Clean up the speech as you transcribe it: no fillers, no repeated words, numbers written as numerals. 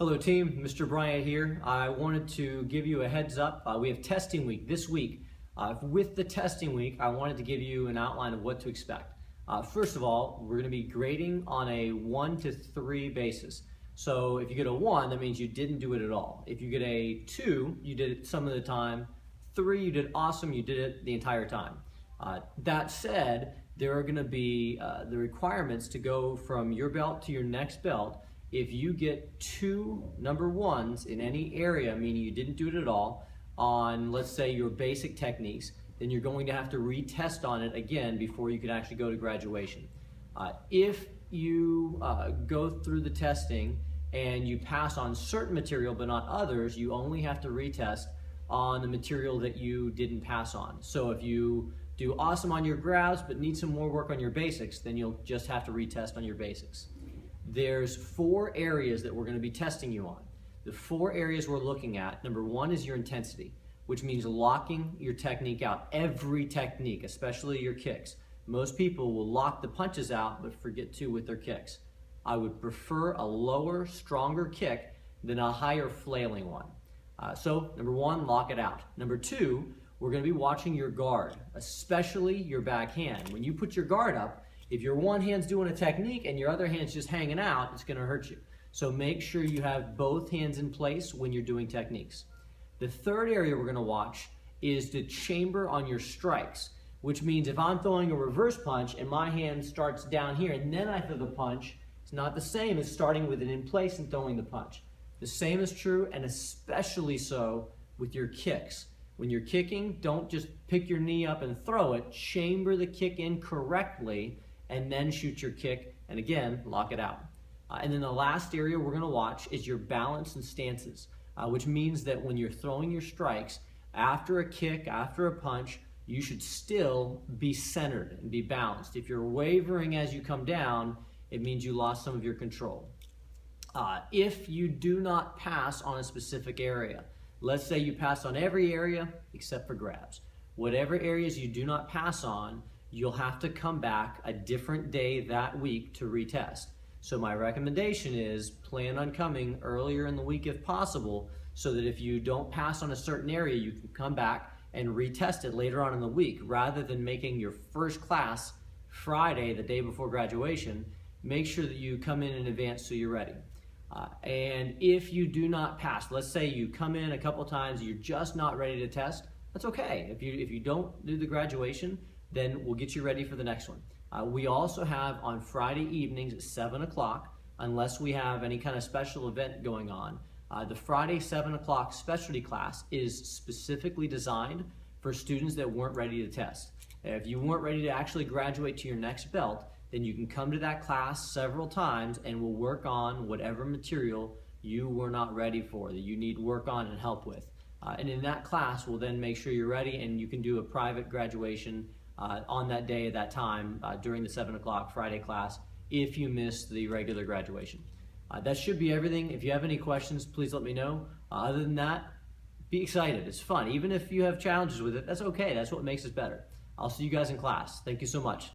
Hello team, Mr. Bryant here. I wanted to give you a heads up. We have testing week this week. With the testing week, I wanted to give you an outline of what to expect. First of all, we're going to be grading on a 1 to 3 basis. So if you get a 1, that means you didn't do it at all. If you get a 2, you did it some of the time. 3, you did awesome, you did it the entire time. That said, there are going to be the requirements to go from your belt to your next belt. If you get 2 number 1s in any area, meaning you didn't do it at all, on let's say your basic techniques, then you're going to have to retest on it again before you can actually go to graduation. If you go through the testing and you pass on certain material but not others, you only have to retest on the material that you didn't pass on. So if you do awesome on your grabs but need some more work on your basics, then you'll just have to retest on your basics. There's 4 areas that we're going to be testing you on. The 4 areas we're looking at, number 1 is your intensity, which means locking your technique out. Every technique, especially your kicks. Most people will lock the punches out but forget to with their kicks. I would prefer a lower, stronger kick than a higher flailing one. So number 1, lock it out. Number 2, we're going to be watching your guard, especially your backhand. When you put your guard up, if your one hand's doing a technique and your other hand's just hanging out, it's going to hurt you. So make sure you have both hands in place when you're doing techniques. The 3rd area we're going to watch is the chamber on your strikes, which means if I'm throwing a reverse punch and my hand starts down here and then I throw the punch, it's not the same as starting with it in place and throwing the punch. The same is true, and especially so with your kicks. When you're kicking, don't just pick your knee up and throw it. Chamber the kick in correctly and then shoot your kick, and again, lock it out. And then the last area we're going to watch is your balance and stances, which means that when you're throwing your strikes, after a kick, after a punch, you should still be centered and be balanced. If you're wavering as you come down, it means you lost some of your control. If you do not pass on a specific area, let's say you pass on every area except for grabs. Whatever areas you do not pass on, you'll have to come back a different day that week to retest. So my recommendation is plan on coming earlier in the week if possible, so that if you don't pass on a certain area, you can come back and retest it later on in the week. Rather than making your first class Friday, the day before graduation, make sure that you come in advance so you're ready. And if you do not pass, let's say you come in a couple times, you're just not ready to test, that's okay. If you don't do the graduation, then we'll get you ready for the next one. We also have on Friday evenings at 7 o'clock, unless we have any kind of special event going on, the Friday 7 o'clock specialty class is specifically designed for students that weren't ready to test. If you weren't ready to actually graduate to your next belt, then you can come to that class several times and we'll work on whatever material you were not ready for, that you need work on and help with. And in that class, we'll then make sure you're ready and you can do a private graduation on that day at that time during the 7 o'clock Friday class if you missed the regular graduation. That should be everything. If you have any questions, please let me know. Other than that, be excited. It's fun. Even if you have challenges with it, that's okay. That's what makes us better. I'll see you guys in class. Thank you so much.